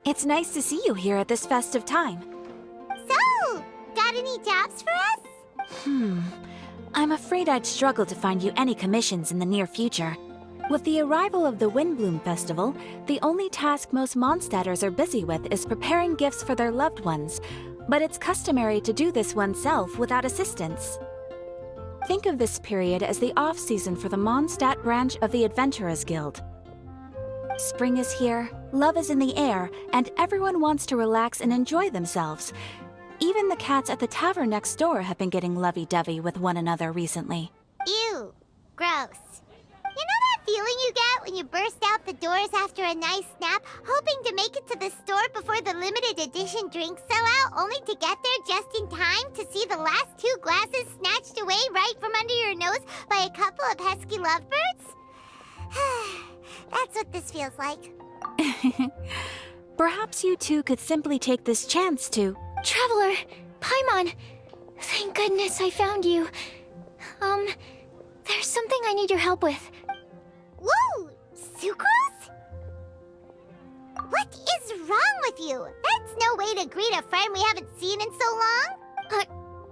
It's nice to see you here at this festive time. So, got any jobs for us? I'm afraid I'd struggle to find you any commissions in the near future. With the arrival of the Windblume Festival, the only task most Mondstadters are busy with is preparing gifts for their loved ones, but it's customary to do this oneself without assistance. Think of this period as the off-season for the Mondstadt branch of the Adventurers Guild. Spring is here, love is in the air, and everyone wants to relax and enjoy themselves. Even the cats at the tavern next door have been getting lovey-dovey with one another recently. Ew. Gross. You know that feeling you get when you burst out the doors after a nice nap, hoping to make it to the store before the limited edition drinks sell out, only to get there just in time to see the last 2 glasses snatched away right from under your nose by a couple of pesky lovebirds? That's what this feels like. Perhaps you two could simply take this chance to... Traveler! Paimon! Thank goodness I found you. There's something I need your help with. Whoa! Sucrose? What is wrong with you? That's no way to greet a friend we haven't seen in so long.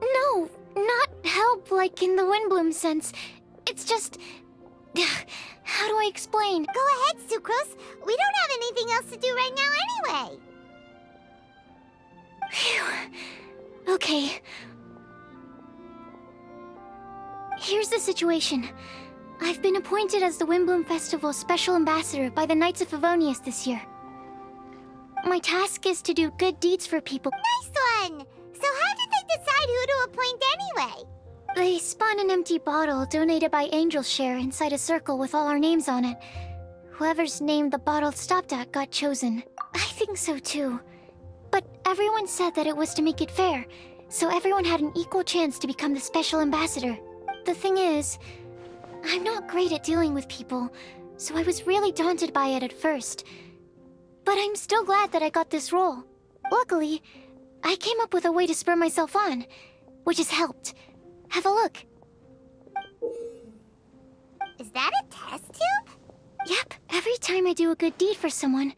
No, not help like in the Windblume sense. It's just... How do I explain? Go ahead, Sucrose. We don't have anything else to do right now anyway. Phew. Okay. Here's the situation. I've been appointed as the Windblume Festival's special ambassador by the Knights of Favonius this year. My task is to do good deeds for people. Nice one! So how did they decide who to appoint anyway? They spun an empty bottle donated by Angel's Share inside a circle with all our names on it. Whoever's name the bottle stopped at got chosen. I think so too. But everyone said that it was to make it fair, so everyone had an equal chance to become the special ambassador. The thing is, I'm not great at dealing with people, so I was really daunted by it at first. But I'm still glad that I got this role. Luckily, I came up with a way to spur myself on, which has helped. Have a look. Is that a test tube? Yep, every time I do a good deed for someone,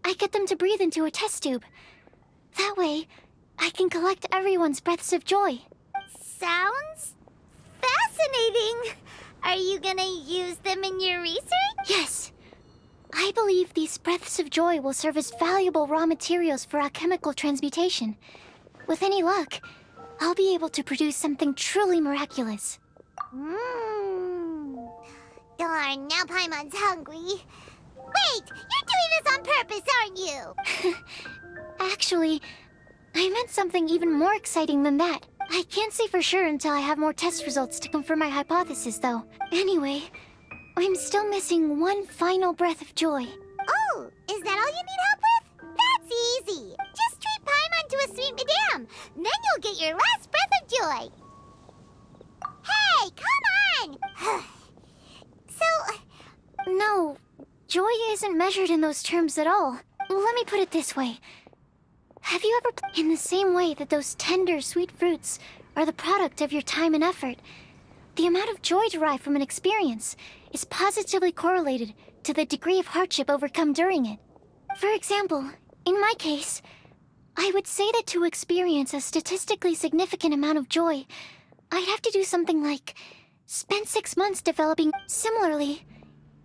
I get them to breathe into a test tube. That way, I can collect everyone's breaths of joy. Sounds fascinating. Are you gonna use them in your research? Yes. I believe these breaths of joy will serve as valuable raw materials for alchemical transmutation. With any luck, I'll be able to produce something truly miraculous. Darn, now Paimon's hungry. Wait, you're doing this on purpose, aren't you? Actually, I meant something even more exciting than that. I can't say for sure until I have more test results to confirm my hypothesis, though. Anyway, I'm still missing one final breath of joy. Oh, is that all you need help with? That's easy. Just treat Paimon to a sweet madame. Then you'll get your last breath of joy. Hey, come on! So... No, joy isn't measured in those terms at all. Let me put it this way. Have you ever in the same way that those tender, sweet fruits are the product of your time and effort, the amount of joy derived from an experience is positively correlated to the degree of hardship overcome during it. For example, in my case, I would say that to experience a statistically significant amount of joy, I'd have to do something like spend 6 months developing. Similarly,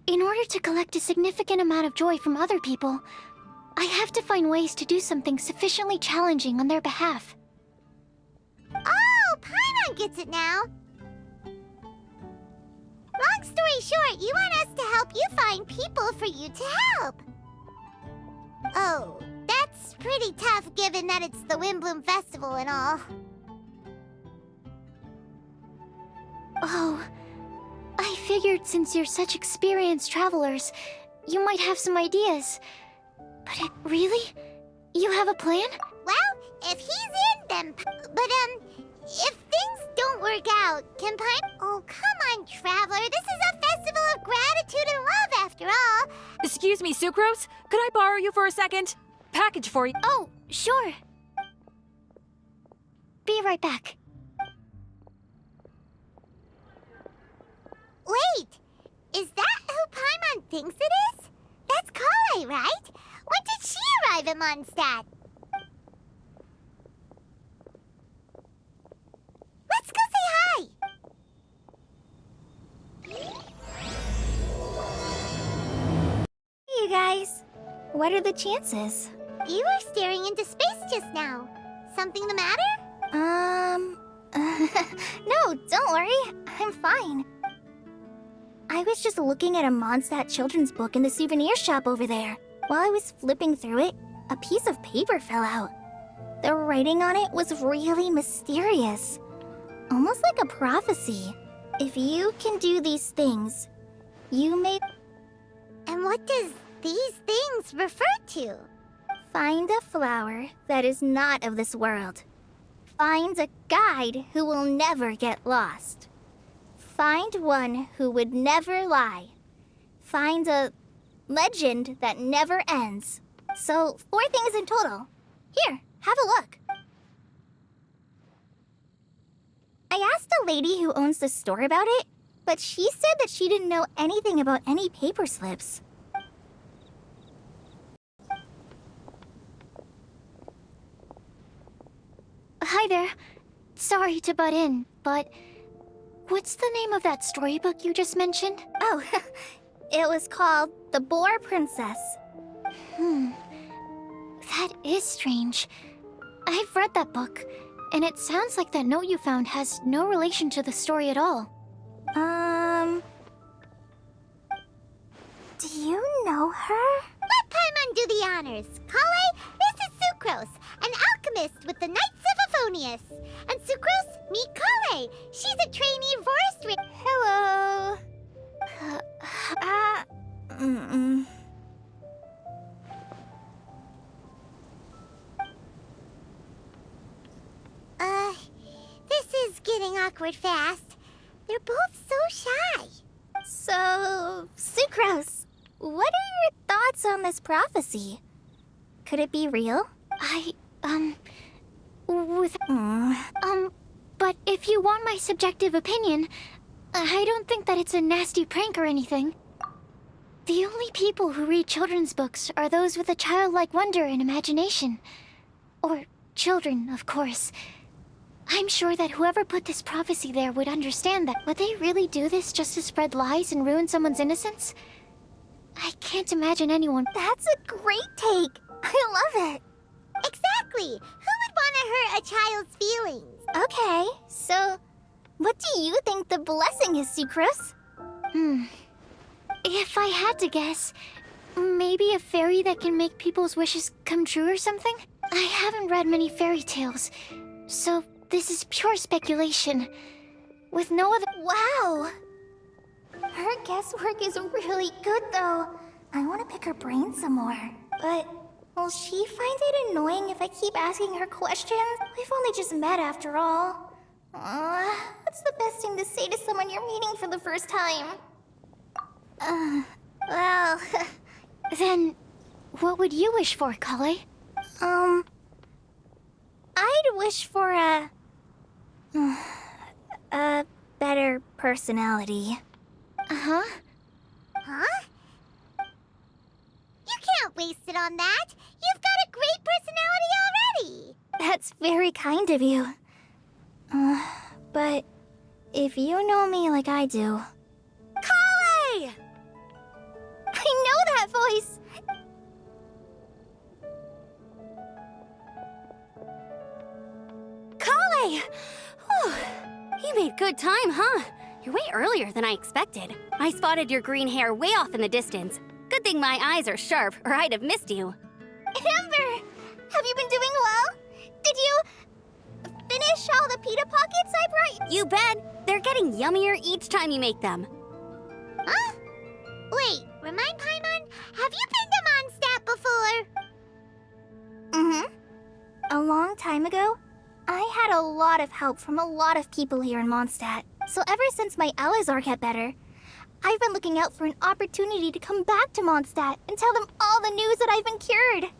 in order to collect a significant amount of joy from other people, I have to find ways to do something sufficiently challenging on their behalf. Oh, Paimon gets it now. Long story short, you want us to help you find people for you to help. Oh, that's pretty tough given that it's the Windblume Festival and all. Oh, I figured since you're such experienced travelers, you might have some ideas. But really? You have a plan? Well, if he's in, then... But, if things don't work out, can Paimon... Oh, come on, Traveler. This is a festival of gratitude and love, after all. Excuse me, Sucrose? Could I borrow you for a second? Package for you. Oh, sure. Be right back. Wait, is that who Paimon thinks it is? That's Kale, right? When did she arrive alive in Mondstadt. Let's go say hi! Hey, you guys. What are the chances? You were staring into space just now. Something the matter? No, don't worry. I'm fine. I was just looking at a Mondstadt children's book in the souvenir shop over there. While I was flipping through it, a piece of paper fell out. The writing on it was really mysterious. Almost like a prophecy. If you can do these things, you may And what does these things refer to? find a flower that is not of this world. Find a guide who will never get lost. Find one who would never lie. Find a legend that never ends. So, 4 things in total. Here, have a look. I asked a lady who owns the store about it, but she said that she didn't know anything about any paper slips. Hi there. Sorry to butt in, but what's the name of that storybook you just mentioned? Oh, it was called The Boar Princess. That is strange. I've read that book, and it sounds like that note you found has no relation to the story at all. Do you know her? Let Paimon do the honors. Kale, this is Sucrose, an alchemist with the Knights of Aphonius. And Sucrose, meet Kale. She's a trainee forest ranger. Hello. This is getting awkward fast. They're both so shy. So, Sucrose, what are your thoughts on this prophecy? Could it be real? But if you want my subjective opinion, I don't think that it's a nasty prank or anything. The only people who read children's books are those with a childlike wonder and imagination. Or children, of course. I'm sure that whoever put this prophecy there would understand that. Would they really do this just to spread lies and ruin someone's innocence? I can't imagine anyone. That's a great take. I love it. Exactly. Who would want to hurt a child's feelings? Okay, so what do you think the blessing is, Sucrose? If I had to guess, maybe a fairy that can make people's wishes come true or something? I haven't read many fairy tales, so this is pure speculation. With no other— Wow! Her guesswork is really good, though. I want to pick her brain some more. But will she find it annoying if I keep asking her questions? We've only just met after all. What's the best thing to say to someone you're meeting for the first time? Well... Then, what would you wish for, Kale? I'd wish for a better personality. Huh? You can't waste it on that. You've got a great personality already. That's very kind of you. But if you know me like I do... Kale! I know that voice! Kale! Whew. You made good time, huh? You're way earlier than I expected. I spotted your green hair way off in the distance. Good thing my eyes are sharp, or I'd have missed you. Amber! Have you been doing well? Did you finish all the pita pockets I brought you? You bet! They're getting yummier each time you make them. Huh? Wait, remind Paimon, have you been to Mondstadt before? A long time ago, I had a lot of help from a lot of people here in Mondstadt. So ever since my Elazar got better, I've been looking out for an opportunity to come back to Mondstadt and tell them all the news that I've been cured.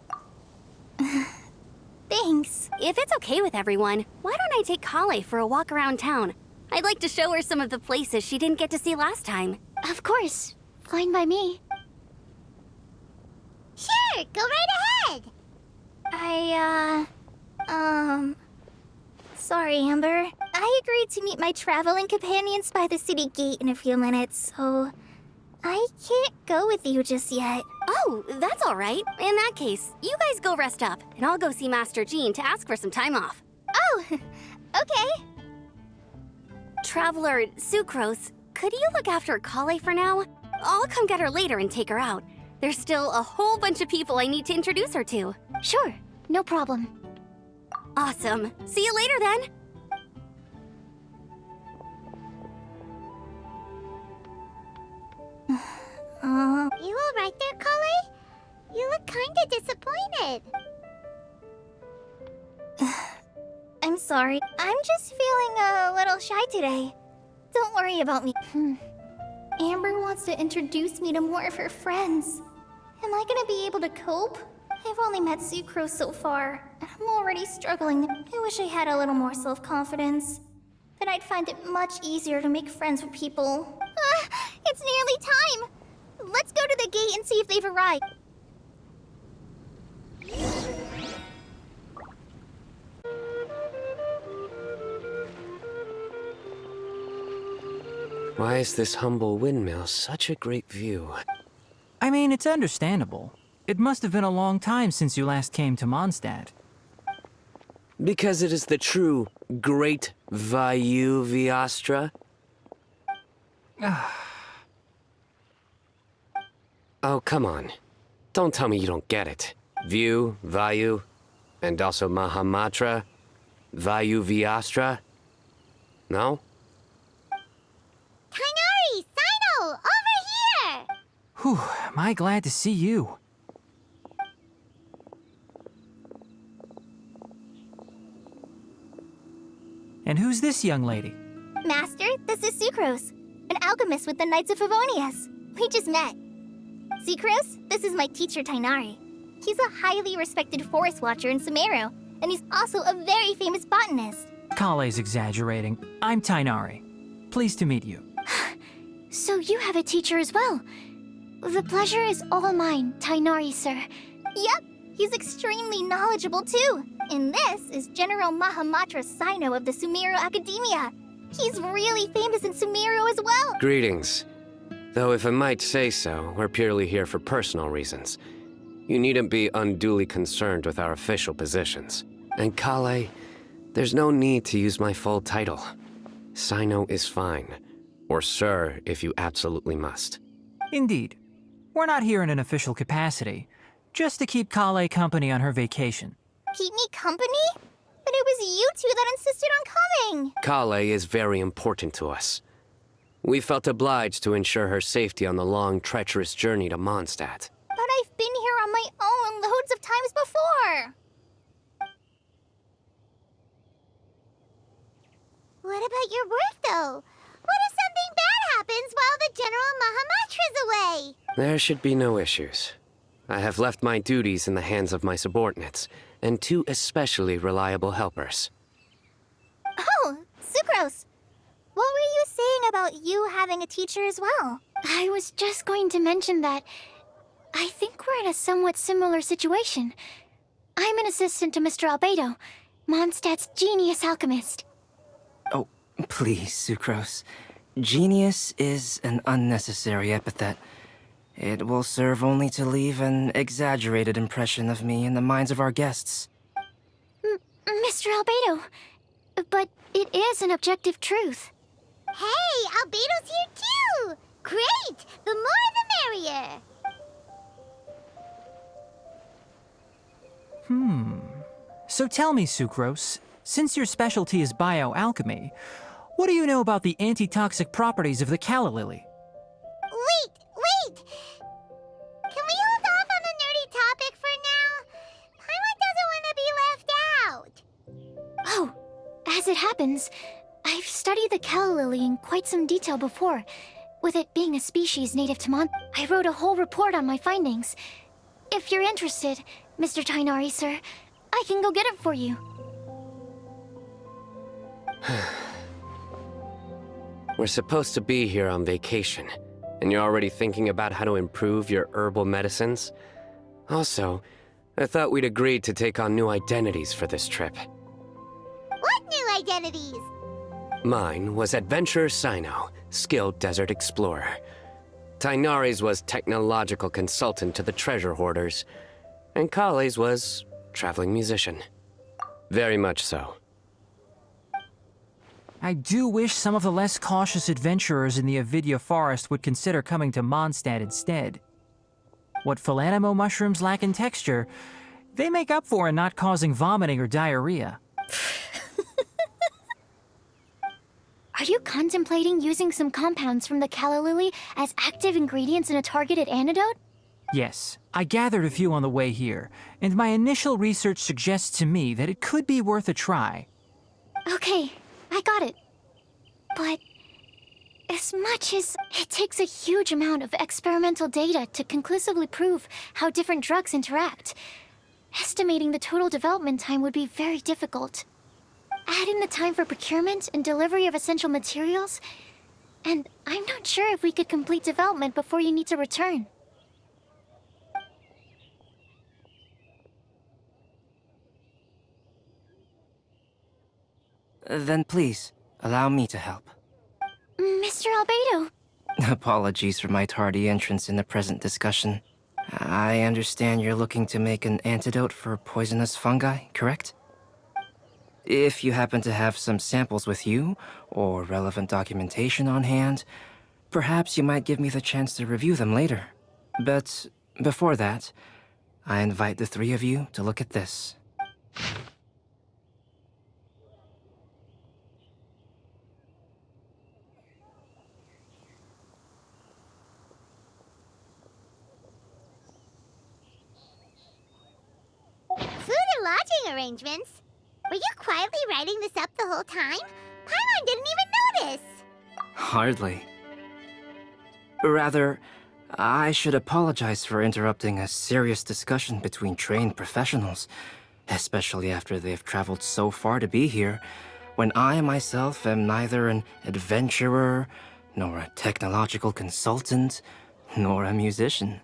Thanks. If it's okay with everyone, why don't I take Kale for a walk around town? I'd like to show her some of the places she didn't get to see last time. Of course. Fine by me. Sure, go right ahead. sorry, Amber. I agreed to meet my traveling companions by the city gate in a few minutes, so I can't go with you just yet. Oh, that's all right. In that case, you guys go rest up, and I'll go see Master Jean to ask for some time off. Oh, okay. Traveler Sucrose, could you look after Kale for now? I'll come get her later and take her out. There's still a whole bunch of people I need to introduce her to. Sure, no problem. Awesome. See you later then. You all right there, Kale? You look kinda disappointed. I'm sorry. I'm just feeling a little shy today. Don't worry about me. Amber wants to introduce me to more of her friends. Am I gonna be able to cope? I've only met Sucrose so far, and I'm already struggling. I wish I had a little more self-confidence. Then I'd find it much easier to make friends with people. It's nearly time! Let's go to the gate and see if they've arrived. Why is this humble windmill such a great view? I mean, it's understandable. It must have been a long time since you last came to Mondstadt. Because it is the true Great Vayu Viastra? Oh, come on. Don't tell me you don't get it. View, Vayu, and also Mahamatra, Vayu Viastra? No? Kainari! Sino! Over here! Whew, am I glad to see you. And who's this young lady? Master, this is Sucrose, an alchemist with the Knights of Favonius. We just met. Sucrose, this is my teacher, Tainari. He's a highly respected forest watcher in Sumeru, and he's also a very famous botanist. Kale's exaggerating. I'm Tainari. Pleased to meet you. So you have a teacher as well. The pleasure is all mine, Tainari, sir. Yep, he's extremely knowledgeable too. And this is General Mahamatra Sino of the Sumeru Academia. He's really famous in Sumeru as well. Greetings. Though if I might say so, we're purely here for personal reasons. You needn't be unduly concerned with our official positions. And Kale, there's no need to use my full title. Sino is fine. Or sir, if you absolutely must. Indeed. We're not here in an official capacity, just to keep Kale company on her vacation. Keep me company? But it was you two that insisted on coming. Kale is very important to us. We felt obliged to ensure her safety on the long, treacherous journey to Mondstadt. But I've been here on my own loads of times before. What about your work, though? What if something bad happens while the General Mahamatra's away? There should be no issues. I have left my duties in the hands of my subordinates, and two especially reliable helpers. Oh, Sucrose. What were you saying about you having a teacher as well? I was just going to mention that I think we're in a somewhat similar situation. I'm an assistant to Mr. Albedo, Mondstadt's genius alchemist. Oh, please, Sucrose. Genius is an unnecessary epithet. It will serve only to leave an exaggerated impression of me in the minds of our guests. Mr. Albedo, but it is an objective truth. Hey, Albedo's here too! Great! The more the merrier! So tell me, Sucrose, since your specialty is bioalchemy, what do you know about the antitoxic properties of the calla lily? Wait! Can we hold off on the nerdy topic for now? Paimon doesn't want to be left out. Oh, as it happens, I've studied the calla lily in quite some detail before. With it being a species native to I wrote a whole report on my findings. If you're interested, Mr. Tainari, sir, I can go get it for you. We're supposed to be here on vacation, and you're already thinking about how to improve your herbal medicines? Also, I thought we'd agreed to take on new identities for this trip. What new identities. Mine was Adventurer Sino, skilled desert explorer. Tainari's was technological consultant to the treasure hoarders. And Kale's was traveling musician. Very much so. I do wish some of the less cautious adventurers in the Avidya forest would consider coming to Mondstadt instead. What Philanimo mushrooms lack in texture, they make up for in not causing vomiting or diarrhea. Are you contemplating using some compounds from the calla lily as active ingredients in a targeted antidote? Yes, I gathered a few on the way here, and my initial research suggests to me that it could be worth a try. Okay, I got it. But as much as it takes a huge amount of experimental data to conclusively prove how different drugs interact, estimating the total development time would be very difficult. Add in the time for procurement and delivery of essential materials, and I'm not sure if we could complete development before you need to return. Then please, allow me to help. Mr. Albedo, Apologies for my tardy entrance in the present discussion. I understand you're looking to make an antidote for poisonous fungi, correct? If you happen to have some samples with you, or relevant documentation on hand, perhaps you might give me the chance to review them later. But before that, I invite the three of you to look at this. Food and lodging arrangements? Were you quietly writing this up the whole time? Paimon didn't even notice! Hardly. Rather, I should apologize for interrupting a serious discussion between trained professionals, especially after they've traveled so far to be here, when I myself am neither an adventurer, nor a technological consultant, nor a musician.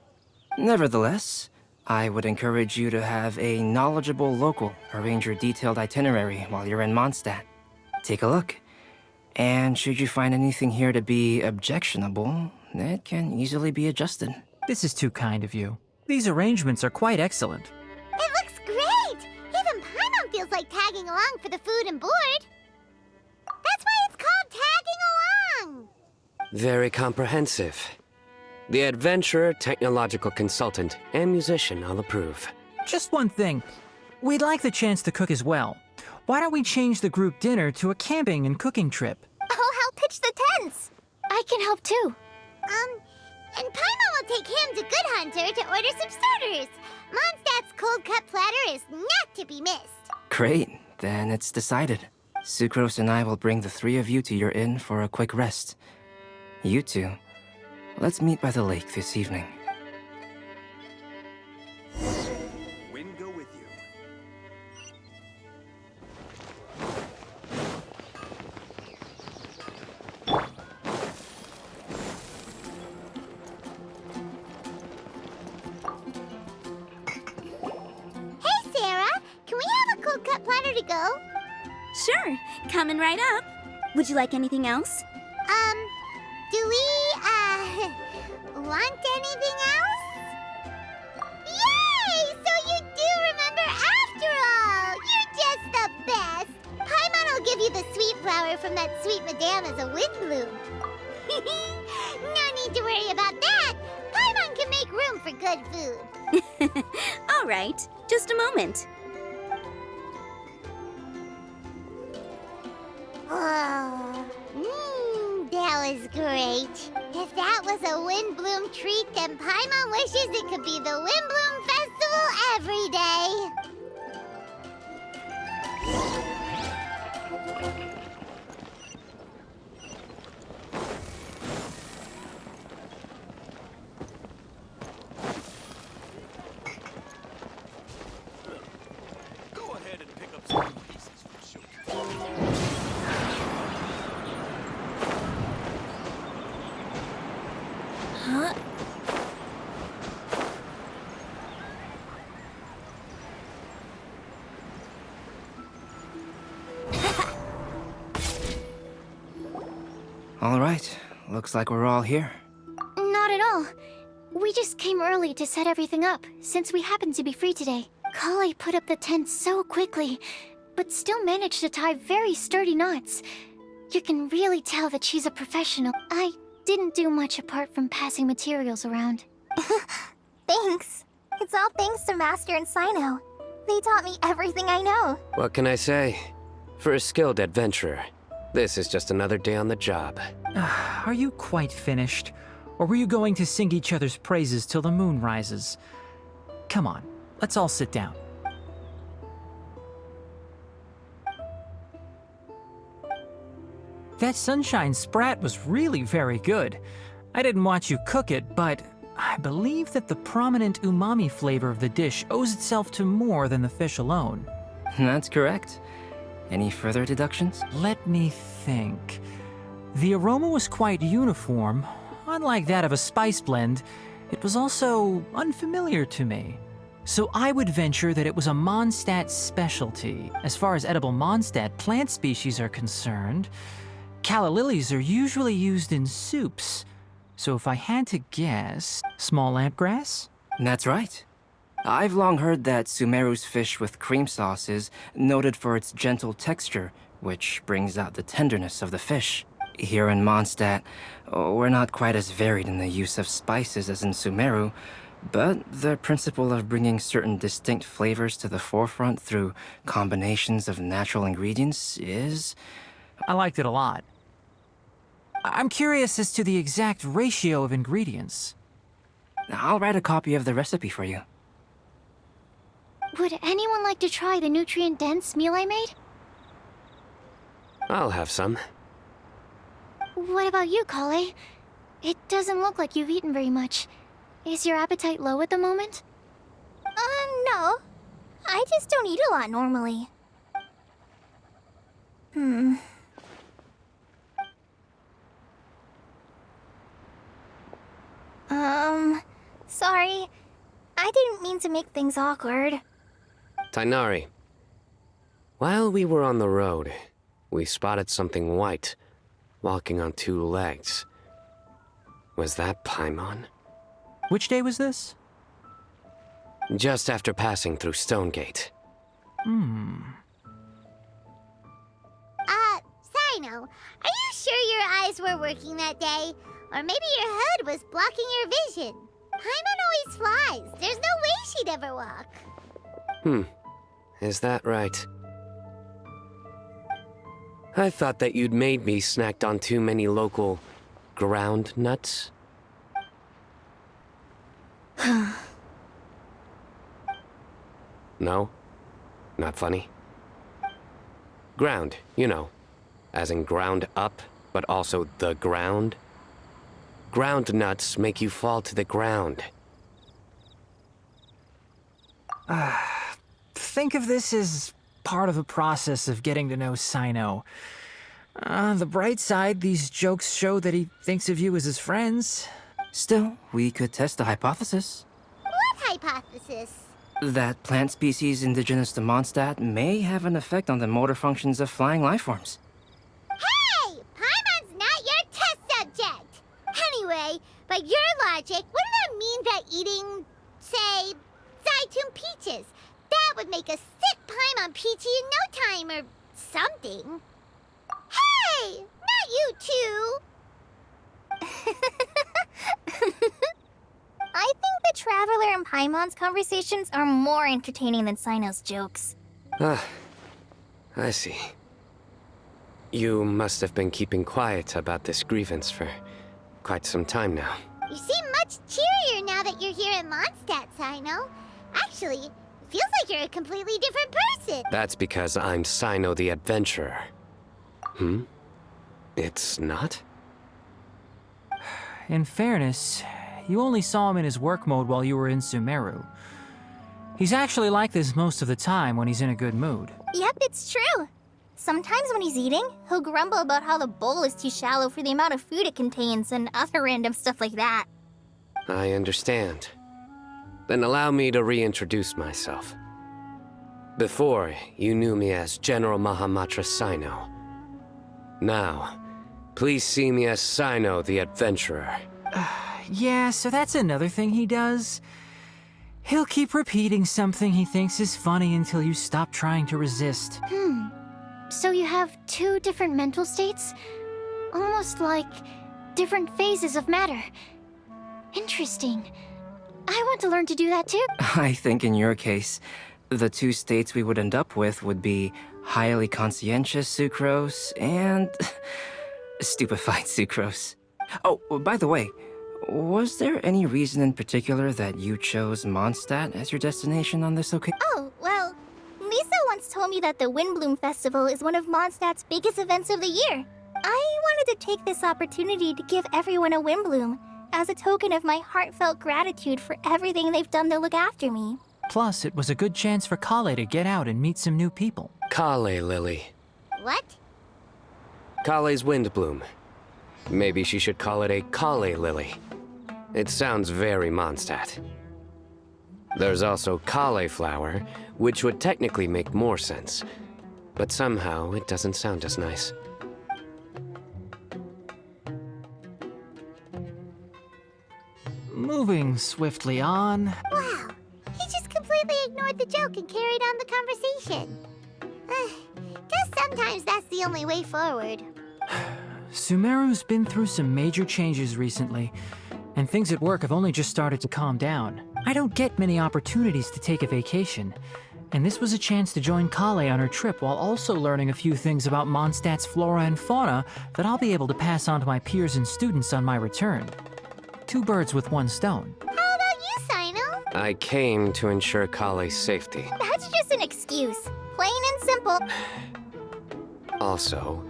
Nevertheless, I would encourage you to have a knowledgeable local arrange your detailed itinerary while you're in Mondstadt. Take a look, and should you find anything here to be objectionable, it can easily be adjusted. This is too kind of you. These arrangements are quite excellent. It looks great! Even Paimon feels like tagging along for the food and board. That's why it's called tagging along! Very comprehensive. The adventurer, technological consultant, and musician all approve. Just one thing. We'd like the chance to cook as well. Why don't we change the group dinner to a camping and cooking trip? I'll help pitch the tents! I can help too. And Paimon will take him to Good Hunter to order some starters. Mondstadt's cold cut platter is not to be missed. Great, then it's decided. Sucrose and I will bring the three of you to your inn for a quick rest. You two, let's meet by the lake this evening. Wind go with you. Hey, Sarah! Can we have a cold cut platter to go? Sure, coming right up. Would you like anything else? Do we, want anything else? Yay! So you do remember after all! You're just the best! Paimon will give you the sweet flower from that sweet madame as a Windblume. No need to worry about that! Paimon can make room for good food. All right, just a moment. Oh, that was great. If that was a Windblume treat, then Paimon wishes it could be the Windblume Festival every day. Go ahead and pick up some pieces for sure. All right, looks like we're all here. Not at all. We just came early to set everything up, since we happen to be free today. Kale put up the tent so quickly, but still managed to tie very sturdy knots. You can really tell that she's a professional. I didn't do much apart from passing materials around. Thanks. It's all thanks to Master and Sino. They taught me everything I know. What can I say? For a skilled adventurer, this is just another day on the job. Are you quite finished? Or were you going to sing each other's praises till the moon rises? Come on, let's all sit down. That sunshine sprat was really very good. I didn't watch you cook it, but I believe that the prominent umami flavor of the dish owes itself to more than the fish alone. That's correct. Any further deductions? Let me think. The aroma was quite uniform. Unlike that of a spice blend, it was also unfamiliar to me. So I would venture that it was a Mondstadt specialty. As far as edible Mondstadt plant species are concerned, calla lilies are usually used in soups. So if I had to guess, small lampgrass? That's right. I've long heard that Sumeru's fish with cream sauce is noted for its gentle texture, which brings out the tenderness of the fish. Here in Mondstadt, we're not quite as varied in the use of spices as in Sumeru, but the principle of bringing certain distinct flavors to the forefront through combinations of natural ingredients is... I liked it a lot. I'm curious as to the exact ratio of ingredients. I'll write a copy of the recipe for you. Would anyone like to try the nutrient-dense meal I made? I'll have some. What about you, Kale? It doesn't look like you've eaten very much. Is your appetite low at the moment? No. I just don't eat a lot normally. Sorry. I didn't mean to make things awkward. Tainari, while we were on the road, we spotted something white, walking on two legs. Was that Paimon? Which day was this? Just after passing through Stonegate. Sino, are you sure your eyes were working that day? Or maybe your hood was blocking your vision? Paimon always flies. There's no way she'd ever walk. Is that right? I thought that you'd made me snacked on too many local ground nuts. No? Not funny? Ground, you know. As in ground up, but also the ground. Ground nuts make you fall to the ground. Think of this as part of the process of getting to know Sino. On the bright side, these jokes show that he thinks of you as his friends. Still, we could test the hypothesis. What hypothesis? That plant species indigenous to Mondstadt may have an effect on the motor functions of flying lifeforms. Hey! Paimon's not your test subject! Anyway, by your logic, wouldn't that mean that eating, say, Zaitun peaches, that would make a sick Paimon peachy in no time or something? Hey! Not you two! I think the Traveler and Paimon's conversations are more entertaining than Sino's jokes. I see. You must have been keeping quiet about this grievance for quite some time now. You seem much cheerier now that you're here in Mondstadt, Sino. Actually, it feels like you're a completely different person. That's because I'm Sino the Adventurer. It's not? In fairness, you only saw him in his work mode while you were in Sumeru. He's actually like this most of the time when he's in a good mood. Yep, it's true. Sometimes when he's eating, he'll grumble about how the bowl is too shallow for the amount of food it contains and other random stuff like that. I understand. Then allow me to reintroduce myself. Before, you knew me as General Mahamatra Sino. Now, Please see me as Sino the Adventurer. Yeah, so that's another thing he does. He'll keep repeating something he thinks is funny until you stop trying to resist. So you have two different mental states? Almost like different phases of matter. Interesting. I want to learn to do that too. I think in your case, the two states we would end up with would be highly conscientious sucrose and stupefied sucrose. Oh, by the way, was there any reason in particular that you chose Mondstadt as your destination on this occasion? Oh, well, Lisa once told me that the Windblume Festival is one of Mondstadt's biggest events of the year. I wanted to take this opportunity to give everyone a Windblume, as a token of my heartfelt gratitude for everything they've done to look after me. Plus, it was a good chance for Kale to get out and meet some new people. Kale Lily. What? Kale's Windblume. Maybe she should call it a Kale Lily. It sounds very Mondstadt. There's also cauliflower, which would technically make more sense. But somehow, it doesn't sound as nice. Moving swiftly on. Wow, he just completely ignored the joke and carried on the conversation. Guess sometimes that's the only way forward. Sumeru's been through some major changes recently, and things at work have only just started to calm down. I don't get many opportunities to take a vacation, and this was a chance to join Kale on her trip while also learning a few things about Mondstadt's flora and fauna that I'll be able to pass on to my peers and students on my return. Two birds with one stone. How about you, Sino? I came to ensure Kale's safety. That's just an excuse. Plain and simple. Also,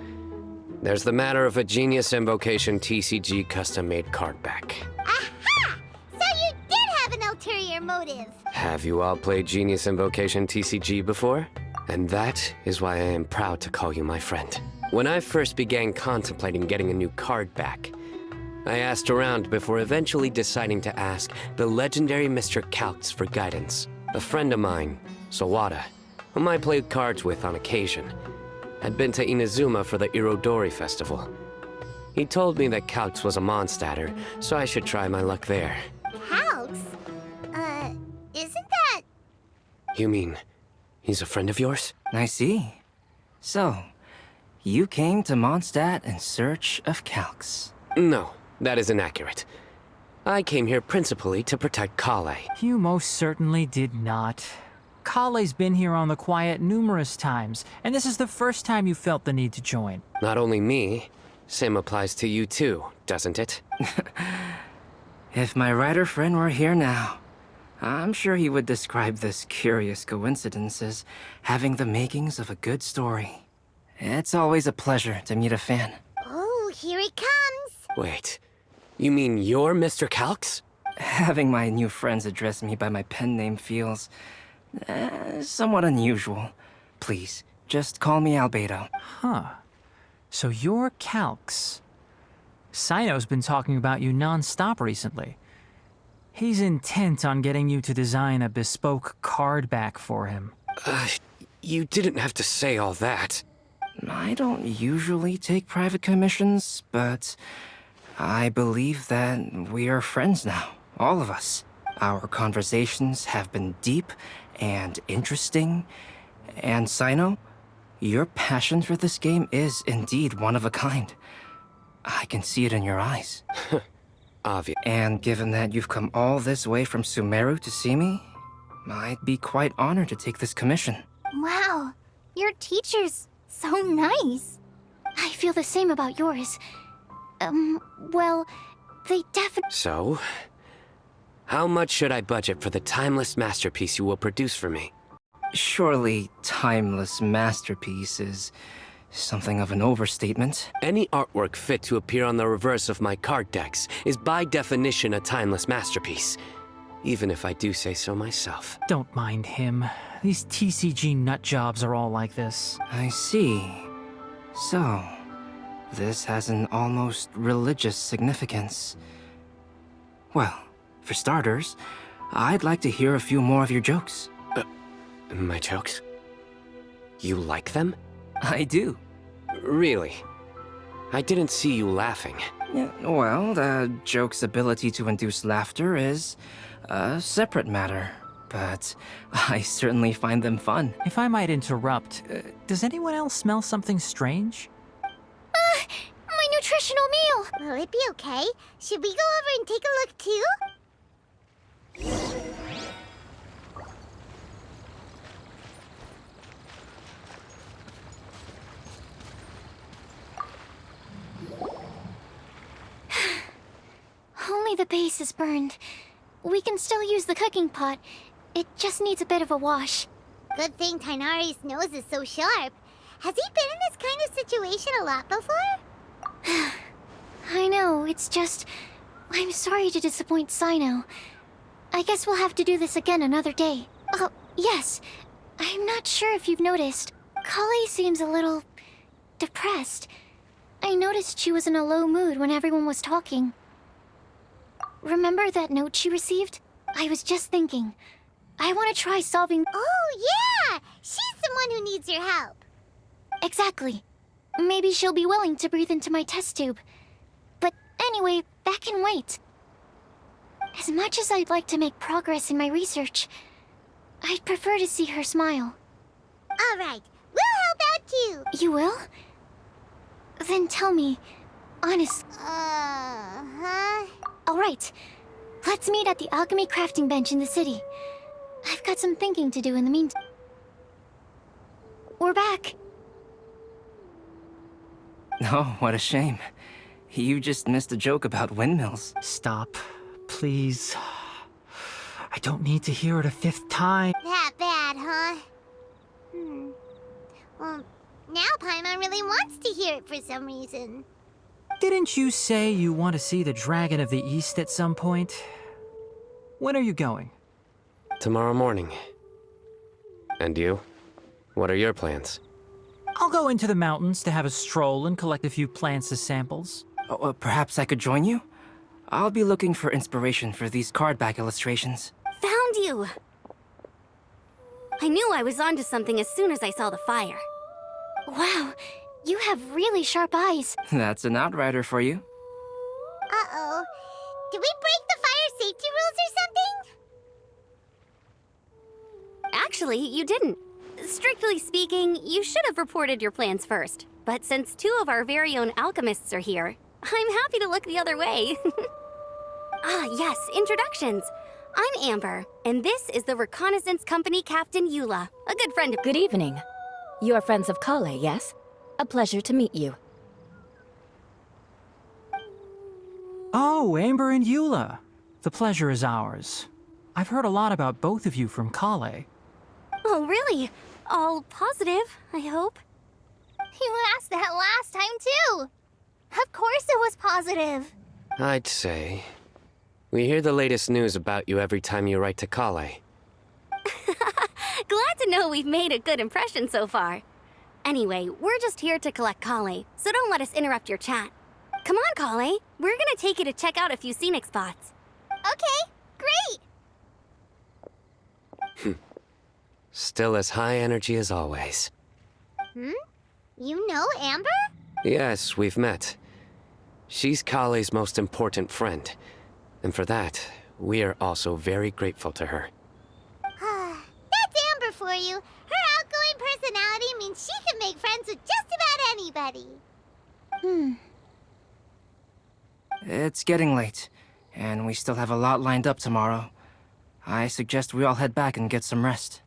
there's the matter of a Genius Invocation TCG custom-made card back. Aha! So you did have an ulterior motive. Have you all played Genius Invocation TCG before? And that is why I am proud to call you my friend. When I first began contemplating getting a new card back, I asked around before eventually deciding to ask the legendary Mr. Calx for guidance. A friend of mine, Sawada, whom I played cards with on occasion, had been to Inazuma for the Irodori Festival. He told me that Calx was a Mondstadter, so I should try my luck there. Calx? Isn't that... You mean, he's a friend of yours? I see. So, you came to Mondstadt in search of Calx. No, that is inaccurate. I came here principally to protect Kale. You most certainly did not. Kale's been here on the quiet numerous times, and this is the first time you felt the need to join. Not only me, same applies to you too, doesn't it? If my writer friend were here now, I'm sure he would describe this curious coincidence as having the makings of a good story. It's always a pleasure to meet a fan. Oh, here he comes. Wait, you mean you're Mr. Calx? Having my new friends address me by my pen name feels somewhat unusual. Please, just call me Albedo. Huh. So you're Calx. Sino's been talking about you non-stop recently. He's intent on getting you to design a bespoke card back for him. You didn't have to say all that. I don't usually take private commissions, but I believe that we are friends now, all of us. Our conversations have been deep and interesting, and Sino, your passion for this game is indeed one of a kind. I can see it in your eyes. Obvious. And given that you've come all this way from Sumeru to see me, I'd be quite honored to take this commission. Wow, your teacher's so nice. I feel the same about yours. Well, they definitely... So, how much should I budget for the timeless masterpiece you will produce for me? Surely, timeless masterpiece is something of an overstatement. Any artwork fit to appear on the reverse of my card decks is by definition a timeless masterpiece, even if I do say so myself. Don't mind him. These TCG nut jobs are all like this. I see. So, this has an almost religious significance. Well, for starters, I'd like to hear a few more of your jokes. My jokes? You like them? I do. Really? I didn't see you laughing. Yeah, well, the joke's ability to induce laughter is a separate matter, but I certainly find them fun. If I might interrupt, does anyone else smell something strange? My nutritional meal! Will it be okay? Should we go over and take a look too? Only the base is burned. We can still use the cooking pot. It just needs a bit of a wash. Good thing Tainari's nose is so sharp. Has he been in this kind of situation a lot before? I know, it's just... I'm sorry to disappoint Sino. I guess we'll have to do this again another day. Oh, yes. I'm not sure if you've noticed. Kali seems a little... depressed. I noticed she was in a low mood when everyone was talking. Remember that note she received? I was just thinking. I want to try solving... Oh, yeah! She's someone who needs your help. Exactly. Maybe she'll be willing to breathe into my test tube. But anyway, that can wait. As much as I'd like to make progress in my research, I'd prefer to see her smile. All right, we'll help out too. You will? Then tell me, honest. Huh? All right. Let's meet at the alchemy crafting bench in the city. I've got some thinking to do in the meantime. We're back. Oh, what a shame. You just missed a joke about windmills. Stop, please. I don't need to hear it a fifth time. That bad, huh? Well, now Paimon really wants to hear it for some reason. Didn't you say you want to see the Dragon of the East at some point? When are you going? Tomorrow morning. And you? What are your plans? I'll go into the mountains to have a stroll and collect a few plants as samples. Oh, perhaps I could join you? I'll be looking for inspiration for these card back illustrations. Found you! I knew I was onto something as soon as I saw the fire. Wow, you have really sharp eyes. That's an outrider for you. Uh-oh. Did we break the fire safety rules or something? Actually, you didn't. Strictly speaking, you should have reported your plans first. But since two of our very own alchemists are here, I'm happy to look the other way. Ah, yes, introductions. I'm Amber, and this is the Reconnaissance Company Captain Eula, a good friend of... Good evening. You are friends of Kale, yes? A pleasure to meet you. Oh, Amber and Eula. The pleasure is ours. I've heard a lot about both of you from Kale. Oh, really? All positive, I hope. You asked that last time, too. Of course it was positive. I'd say. We hear the latest news about you every time you write to Kale. Glad to know we've made a good impression so far. Anyway, we're just here to collect Kale, so don't let us interrupt your chat. Come on, Kale. We're gonna take you to check out a few scenic spots. Okay, great. Still as high energy as always. You know Amber? Yes, we've met. She's Kale's most important friend. And for that, we are also very grateful to her. That's Amber for you. Her outgoing personality means she can make friends with just about anybody. It's getting late, and we still have a lot lined up tomorrow. I suggest we all head back and get some rest.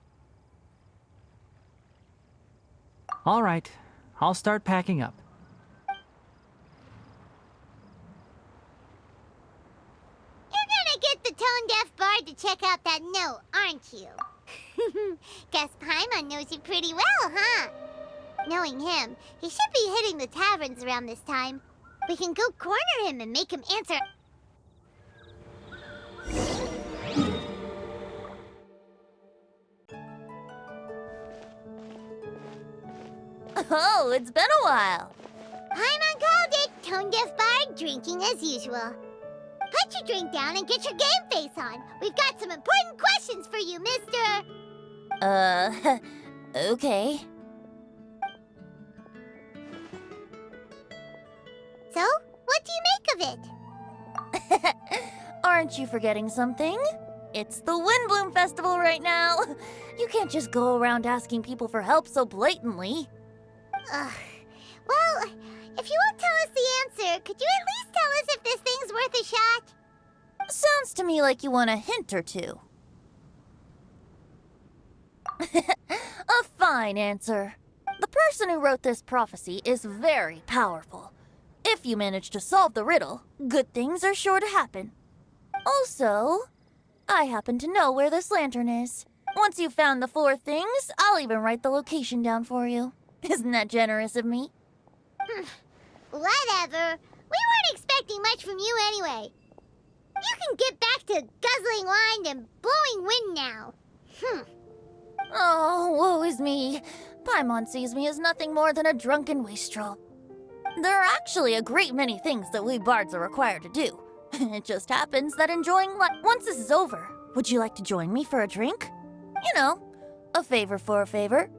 All right, I'll start packing up. You're gonna get the tone-deaf bard to check out that note, aren't you? Guess Paimon knows you pretty well, huh? Knowing him, he should be hitting the taverns around this time. We can go corner him and make him answer. Oh, it's been a while. Paimon called it, tone-deaf bard, drinking as usual. Put your drink down and get your game face on. We've got some important questions for you, mister. Okay. So, what do you make of it? Aren't you forgetting something? It's the Windblume Festival right now. You can't just go around asking people for help so blatantly. Ugh. Well, if you won't tell us the answer, could you at least tell us if this thing's worth a shot? Sounds to me like you want a hint or two. A fine answer. The person who wrote this prophecy is very powerful. If you manage to solve the riddle, good things are sure to happen. Also, I happen to know where this lantern is. Once you've found the 4 things, I'll even write the location down for you. Isn't that generous of me? Whatever. We weren't expecting much from you anyway. You can get back to guzzling wine and blowing wind now. Oh, woe is me. Paimon sees me as nothing more than a drunken wastrel. There are actually a great many things that we bards are required to do. It just happens that enjoying life... Once this is over, would you like to join me for a drink? You know, a favor for a favor.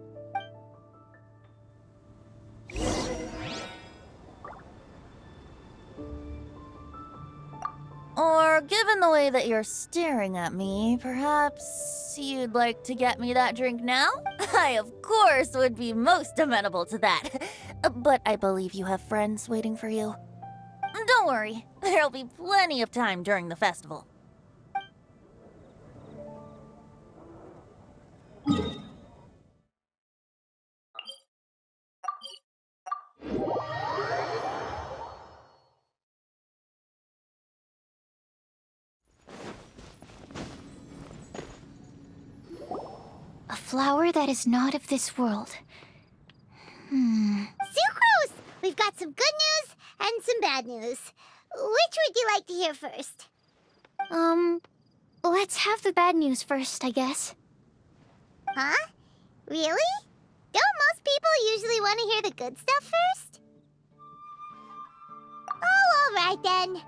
Or, given the way that you're staring at me, perhaps you'd like to get me that drink now? I, of course, would be most amenable to that. But I believe you have friends waiting for you. Don't worry, there'll be plenty of time during the festival. A flower that is not of this world. Sucrose! We've got some good news and some bad news. Which would you like to hear first? Let's have the bad news first, I guess. Huh? Really? Don't most people usually want to hear the good stuff first? Oh, alright then.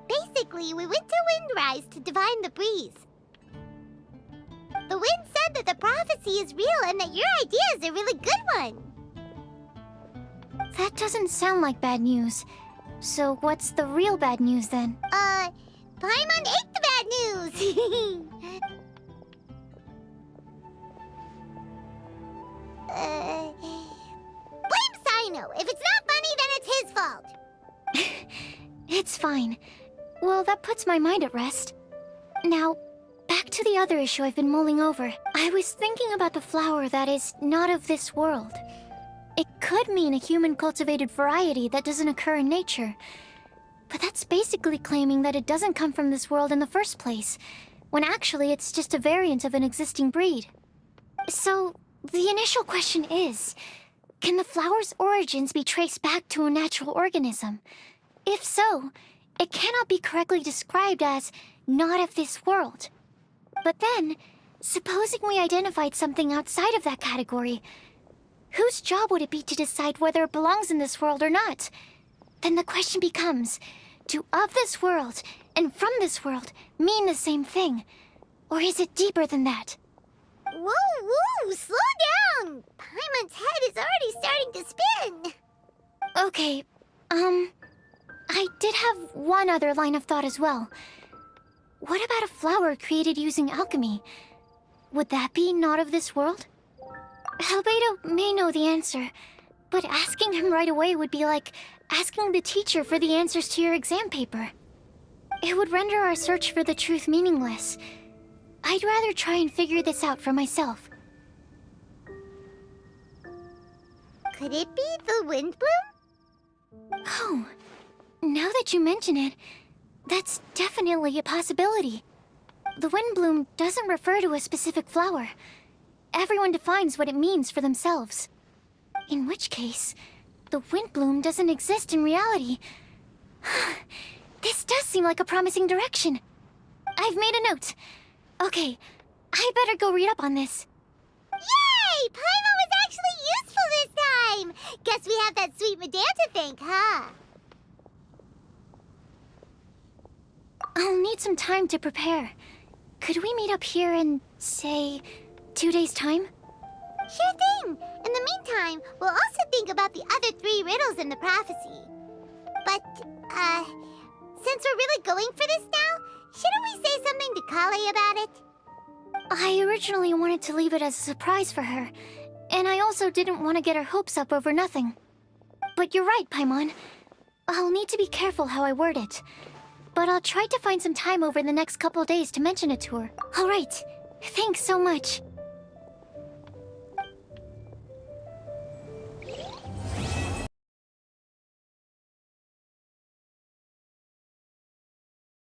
Basically, we went to Windrise to divine the breeze. The wind said that the prophecy is real and that your idea is a really good one. That doesn't sound like bad news. So what's the real bad news then? Paimon ate the bad news! Blame Sino! If it's not funny, then it's his fault! It's fine. Well, that puts my mind at rest. Now, back to the other issue I've been mulling over. I was thinking about the flower that is not of this world. It could mean a human-cultivated variety that doesn't occur in nature. But that's basically claiming that it doesn't come from this world in the first place, when actually it's just a variant of an existing breed. So, the initial question is, can the flower's origins be traced back to a natural organism? If so, it cannot be correctly described as not of this world. But then, supposing we identified something outside of that category, whose job would it be to decide whether it belongs in this world or not? Then the question becomes, do of this world and from this world mean the same thing? Or is it deeper than that? Whoa, slow down! Paimon's head is already starting to spin! Okay, I did have one other line of thought as well. What about a flower created using alchemy? Would that be not of this world? Albedo may know the answer, but asking him right away would be like asking the teacher for the answers to your exam paper. It would render our search for the truth meaningless. I'd rather try and figure this out for myself. Could it be the Windblume? Oh, now that you mention it, that's definitely a possibility. The Windblume doesn't refer to a specific flower. Everyone defines what it means for themselves. In which case, the Windblume doesn't exist in reality. This does seem like a promising direction. I've made a note. Okay, I better go read up on this. Yay! Paimon was actually useful this time! Guess we have that sweet madame to thank, huh? I'll need some time to prepare. Could we meet up here in, say, 2 days' time? Sure thing! In the meantime, we'll also think about the other 3 riddles in the prophecy. But, since we're really going for this now, shouldn't we say something to Kale about it? I originally wanted to leave it as a surprise for her, and I also didn't want to get her hopes up over nothing. But you're right, Paimon. I'll need to be careful how I word it. But I'll try to find some time over the next couple days to mention it to her. All right. Thanks so much.